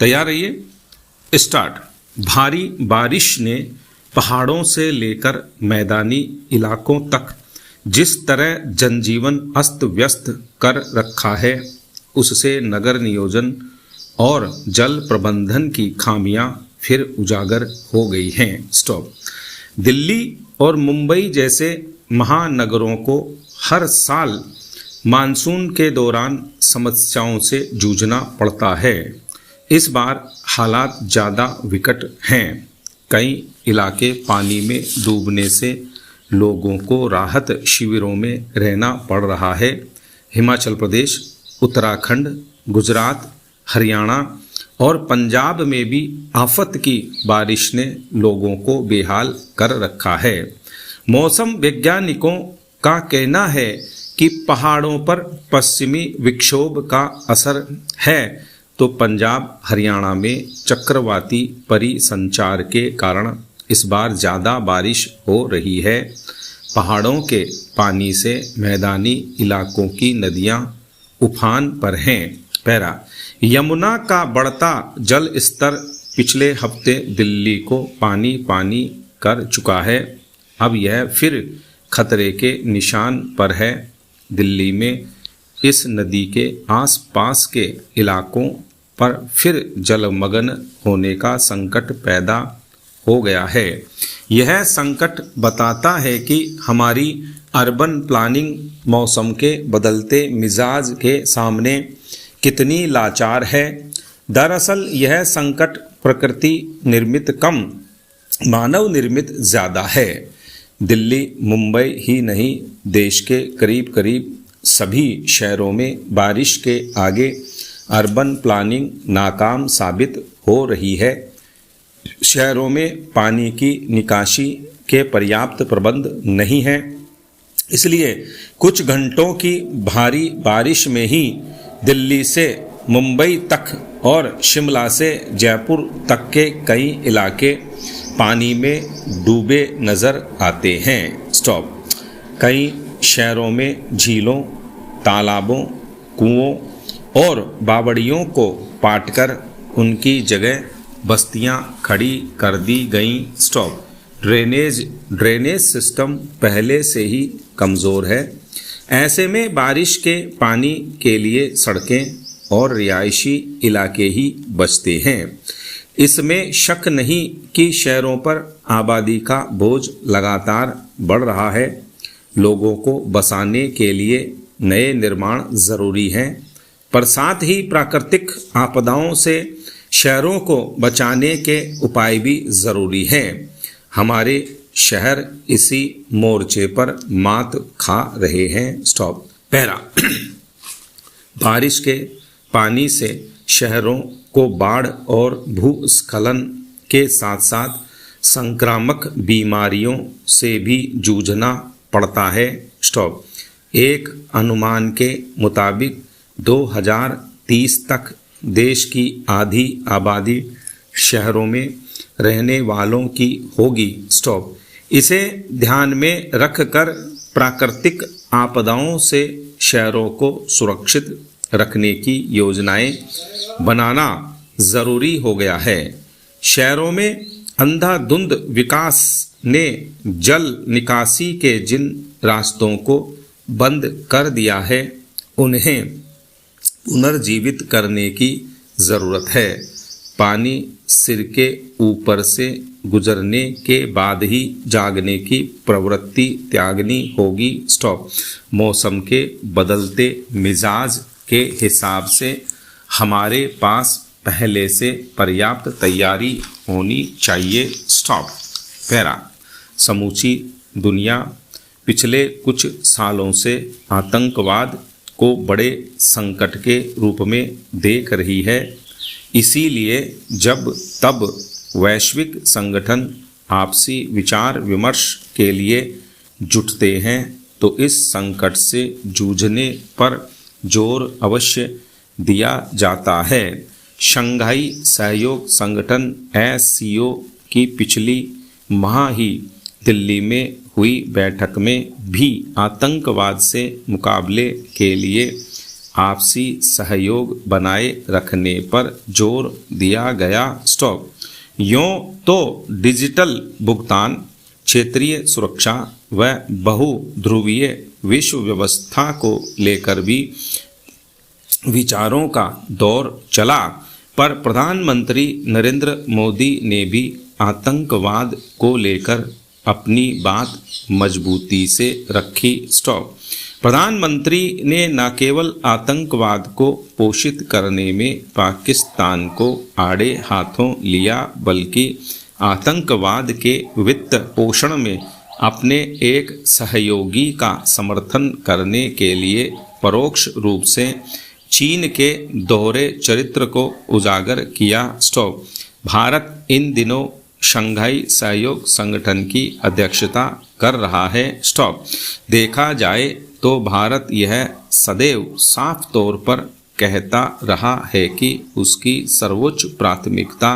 तैयार रहिए। स्टार्ट। भारी बारिश ने पहाड़ों से लेकर मैदानी इलाकों तक जिस तरह जनजीवन अस्त व्यस्त कर रखा है, उससे नगर नियोजन और जल प्रबंधन की खामियां फिर उजागर हो गई हैं। स्टॉप। दिल्ली और मुंबई जैसे महानगरों को हर साल मानसून के दौरान समस्याओं से जूझना पड़ता है। इस बार हालात ज़्यादा विकट हैं। कई इलाके पानी में डूबने से लोगों को राहत शिविरों में रहना पड़ रहा है। हिमाचल प्रदेश, उत्तराखंड, गुजरात, हरियाणा और पंजाब में भी आफत की बारिश ने लोगों को बेहाल कर रखा है। मौसम वैज्ञानिकों का कहना है कि पहाड़ों पर पश्चिमी विक्षोभ का असर है, तो पंजाब हरियाणा में चक्रवाती परिसंचार के कारण इस बार ज़्यादा बारिश हो रही है। पहाड़ों के पानी से मैदानी इलाकों की नदियां उफान पर हैं। पैरा। यमुना का बढ़ता जल स्तर पिछले हफ्ते दिल्ली को पानी पानी कर चुका है। अब यह फिर खतरे के निशान पर है। दिल्ली में इस नदी के आसपास के इलाकों पर फिर जलमग्न होने का संकट पैदा हो गया है। यह संकट बताता है कि हमारी अर्बन प्लानिंग मौसम के बदलते मिजाज के सामने कितनी लाचार है। दरअसल यह संकट प्रकृति निर्मित कम, मानव निर्मित ज़्यादा है। दिल्ली, मुंबई ही नहीं, देश के करीब करीब सभी शहरों में बारिश के आगे अर्बन प्लानिंग नाकाम साबित हो रही है। शहरों में पानी की निकासी के पर्याप्त प्रबंध नहीं है, इसलिए कुछ घंटों की भारी बारिश में ही दिल्ली से मुंबई तक और शिमला से जयपुर तक के कई इलाके पानी में डूबे नज़र आते हैं। स्टॉप। कई शहरों में झीलों, तालाबों, कुओं और बावड़ियों को पाटकर उनकी जगह बस्तियां खड़ी कर दी गईं। स्टॉप। ड्रेनेज सिस्टम पहले से ही कमज़ोर है। ऐसे में बारिश के पानी के लिए सड़कें और रिहायशी इलाके ही बचते हैं। इसमें शक नहीं कि शहरों पर आबादी का बोझ लगातार बढ़ रहा है। लोगों को बसाने के लिए नए निर्माण ज़रूरी हैं, पर साथ ही प्राकृतिक आपदाओं से शहरों को बचाने के उपाय भी ज़रूरी हैं। हमारे शहर इसी मोर्चे पर मात खा रहे हैं। स्टॉप। पहला। बारिश के पानी से शहरों को बाढ़ और भूस्खलन के साथ साथ संक्रामक बीमारियों से भी जूझना पड़ता है। स्टॉप। एक अनुमान के मुताबिक 2030 तक देश की आधी आबादी शहरों में रहने वालों की होगी। स्टॉप। इसे ध्यान में रखकर प्राकृतिक आपदाओं से शहरों को सुरक्षित रखने की योजनाएं बनाना ज़रूरी हो गया है। शहरों में अंधाधुंध विकास ने जल निकासी के जिन रास्तों को बंद कर दिया है, उन्हें पुनर्जीवित करने की ज़रूरत है। पानी सिर के ऊपर से गुजरने के बाद ही जागने की प्रवृत्ति त्यागनी होगी। स्टॉप। मौसम के बदलते मिजाज के हिसाब से हमारे पास पहले से पर्याप्त तैयारी होनी चाहिए। स्टॉप। पैरा। समूची दुनिया पिछले कुछ सालों से आतंकवाद को बड़े संकट के रूप में देख रही है। इसीलिए जब तब वैश्विक संगठन आपसी विचार विमर्श के लिए जुटते हैं, तो इस संकट से जूझने पर जोर अवश्य दिया जाता है। शंघाई सहयोग संगठन SCO की पिछली माह ही दिल्ली में हुई बैठक में भी आतंकवाद से मुकाबले के लिए आपसी सहयोग बनाए रखने पर जोर दिया गया। स्टॉप। यूं तो डिजिटल भुगतान, क्षेत्रीय सुरक्षा व बहुध्रुवीय विश्व व्यवस्था को लेकर भी विचारों का दौर चला, पर प्रधानमंत्री नरेंद्र मोदी ने भी आतंकवाद को लेकर अपनी बात मजबूती से रखी। स्टॉप। प्रधानमंत्री ने न केवल आतंकवाद को पोषित करने में पाकिस्तान को आड़े हाथों लिया, बल्कि आतंकवाद के वित्त पोषण में अपने एक सहयोगी का समर्थन करने के लिए परोक्ष रूप से चीन के दोहरे चरित्र को उजागर किया। स्टॉप। भारत इन दिनों शंघाई सहयोग संगठन की अध्यक्षता कर रहा है। स्टॉप। देखा जाए तो भारत यह सदैव साफ तौर पर कहता रहा है कि उसकी सर्वोच्च प्राथमिकता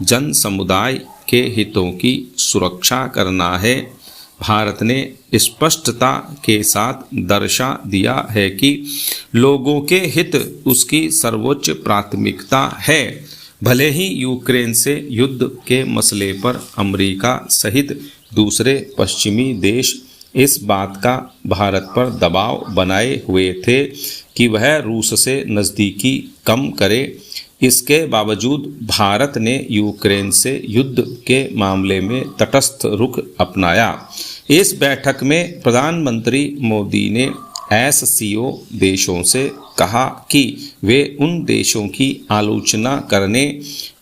जन समुदाय के हितों की सुरक्षा करना है। भारत ने स्पष्टता के साथ दर्शा दिया है कि लोगों के हित उसकी सर्वोच्च प्राथमिकता है, भले ही यूक्रेन से युद्ध के मसले पर अमेरिका सहित दूसरे पश्चिमी देश इस बात का भारत पर दबाव बनाए हुए थे कि वह रूस से नज़दीकी कम करे। इसके बावजूद भारत ने यूक्रेन से युद्ध के मामले में तटस्थ रुख अपनाया। इस बैठक में प्रधानमंत्री मोदी ने एससीओ देशों से कहा कि वे उन देशों की आलोचना करने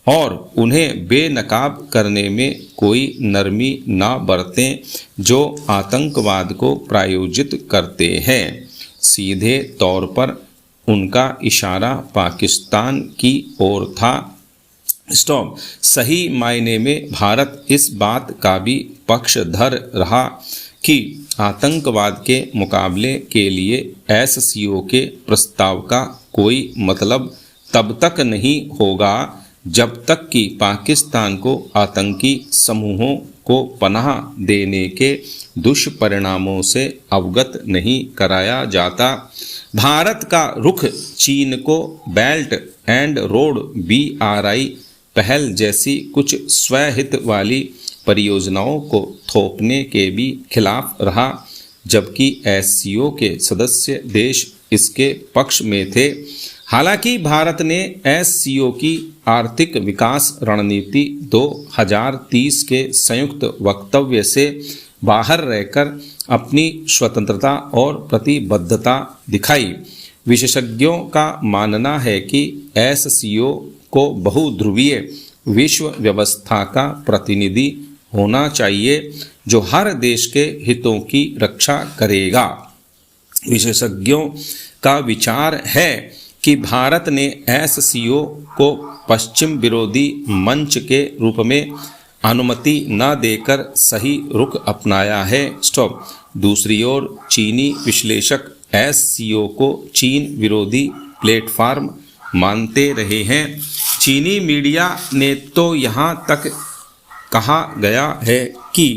और उन्हें बेनकाब करने में कोई नरमी न बरतें जो आतंकवाद को प्रायोजित करते हैं। सीधे तौर पर उनका इशारा पाकिस्तान की ओर था। स्टॉप। सही मायने में भारत इस बात का भी पक्षधर रहा कि आतंकवाद के मुकाबले के लिए एससीओ के प्रस्ताव का कोई मतलब तब तक नहीं होगा जब तक कि पाकिस्तान को आतंकी समूहों को पनाह देने के दुष्परिणामों से अवगत नहीं कराया जाता। भारत का रुख चीन को बेल्ट एंड रोड BRI पहल जैसी कुछ स्वहित वाली परियोजनाओं को थोपने के भी खिलाफ रहा, जबकि एससीओ के सदस्य देश इसके पक्ष में थे। हालांकि भारत ने एससीओ की आर्थिक विकास रणनीति 2030 के संयुक्त वक्तव्य से बाहर रहकर अपनी स्वतंत्रता और प्रतिबद्धता दिखाई। विशेषज्ञों का मानना है कि एससीओ को बहुध्रुवीय विश्व व्यवस्था का प्रतिनिधि होना चाहिए जो हर देश के हितों की रक्षा करेगा। विशेषज्ञों का विचार है कि भारत ने एससीओ को पश्चिम विरोधी मंच के रूप में अनुमति न देकर सही रुख अपनाया है। स्टॉप। दूसरी ओर चीनी विश्लेषक एससीओ को चीन विरोधी प्लेटफार्म मानते रहे हैं। चीनी मीडिया ने तो यहाँ तक कहा गया है कि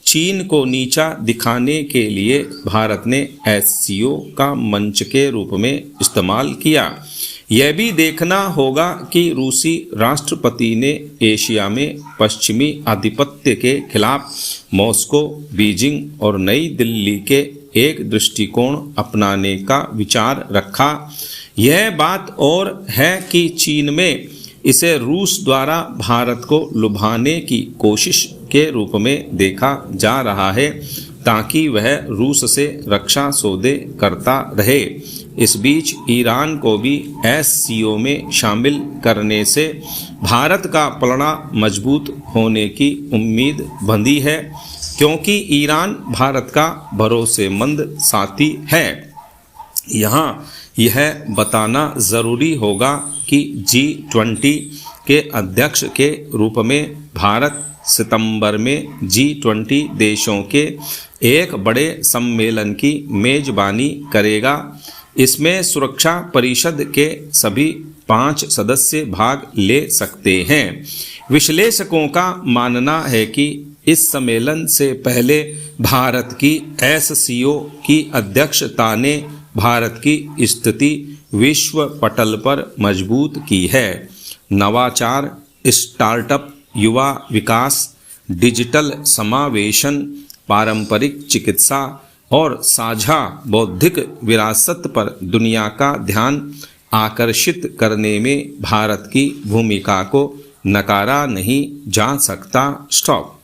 चीन को नीचा दिखाने के लिए भारत ने एससीओ का मंच के रूप में इस्तेमाल किया। यह भी देखना होगा कि रूसी राष्ट्रपति ने एशिया में पश्चिमी आधिपत्य के खिलाफ मॉस्को, बीजिंग और नई दिल्ली के एक दृष्टिकोण अपनाने का विचार रखा। यह बात और है कि चीन में इसे रूस द्वारा भारत को लुभाने की कोशिश के रूप में देखा जा रहा है ताकि वह रूस से रक्षा सौदे करता रहे। इस बीच ईरान को भी एससीओ में शामिल करने से भारत का पलड़ा मजबूत होने की उम्मीद बंधी है, क्योंकि ईरान भारत का भरोसेमंद साथी है। यहाँ यह बताना ज़रूरी होगा कि G20 के अध्यक्ष के रूप में भारत सितंबर में G20 देशों के एक बड़े सम्मेलन की मेजबानी करेगा। इसमें सुरक्षा परिषद के सभी 5 सदस्य भाग ले सकते हैं। विश्लेषकों का मानना है कि इस सम्मेलन से पहले भारत की एससीओ की अध्यक्षता ने भारत की स्थिति विश्व पटल पर मजबूत की है। नवाचार, स्टार्टअप, युवा विकास, डिजिटल समावेशन, पारंपरिक चिकित्सा और साझा बौद्धिक विरासत पर दुनिया का ध्यान आकर्षित करने में भारत की भूमिका को नकारा नहीं जा सकता। स्टॉप।